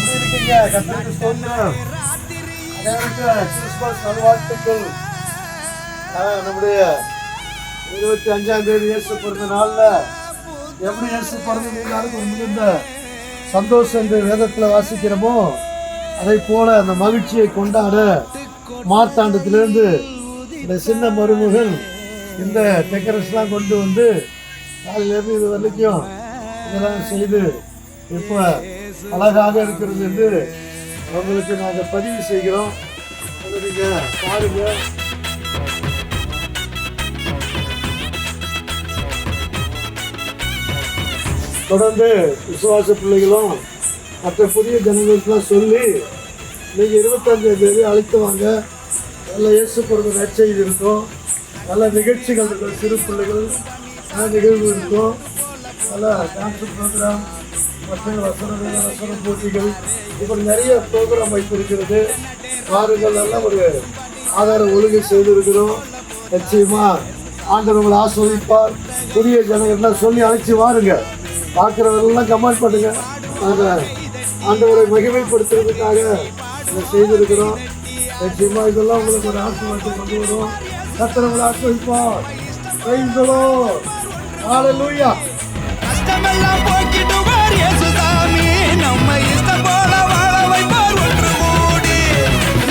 எப்படி இருக்கீங்க? கர்த்தருக்கு ஸ்தோத்திரம். அனைவருக்கும் கிறிஸ்துமஸ் நல்வாழ்த்துக்கள். நம்முடைய 25ஆம் தேதி இயேசு பிறந்த நாள்ல எப்படி இயேசு பிறந்த மிகுந்த சந்தோஷம் என்று வேதத்துல வாசிக்கிறோமோ அதை போல அந்த மகிழ்ச்சியை கொண்டாட மார்த்தாண்டத்திலிருந்து இந்த சின்ன மருமகள் இந்த டெக்கரேஷன்லாம் கொண்டு வந்து காலையிலேருந்து இது வரைக்கும் இதெல்லாம் செய்து இப்போ அழகாக இருக்கிறது என்று அவங்களுக்கு நாங்கள் பதிவு செய்கிறோம். நீங்கள் பாருங்க. தொடர்ந்து விசுவாச பிள்ளைகளும் மற்ற புதிய ஜனங்களுக்கெல்லாம் சொல்லி நீங்கள் 25ஆம் தேதி அழைத்து வாங்க. நல்ல இயேசு பிறந்த நற்செய்தி இருக்கும், நல்ல நிகழ்ச்சிகள் இருக்கும், சிறு பிள்ளைகள் நிகழ்வு இருக்கும், நல்ல டான்ஸ் ப்ரோக்ராம் மற்றும் வசன போட்டிகள் இப்படி நிறைய ப்ரோக்ராம் வைத்திருக்கிறது. வாருங்கள், நல்ல ஒரு ஆதார ஒழுங்கு செய்திருக்கிறோம். நிச்சயமா ஆண்டவர் உங்களை ஆஸ்வதிப்பார். புதிய ஜனங்கள்லாம் சொல்லி அழைச்சி வாருங்க. பார்க்குறவர்கள்லாம் கமெண்ட் பண்ணுங்க. நாங்கள் ஆண்டவரை மகிமைப்படுத்துறதுக்காக இதை செய்திருக்கிறோம். நிச்சயமா இதெல்லாம் உங்களுக்கு ஒரு ஆசீர்வாதத்தை கொண்டு வரும். கர்த்தர் உங்களை ஆசீர்வதிப்பார். Praise the Lord. ஹல்லேலூயா. கஷ்டமெல்லாம் போக்கிடும்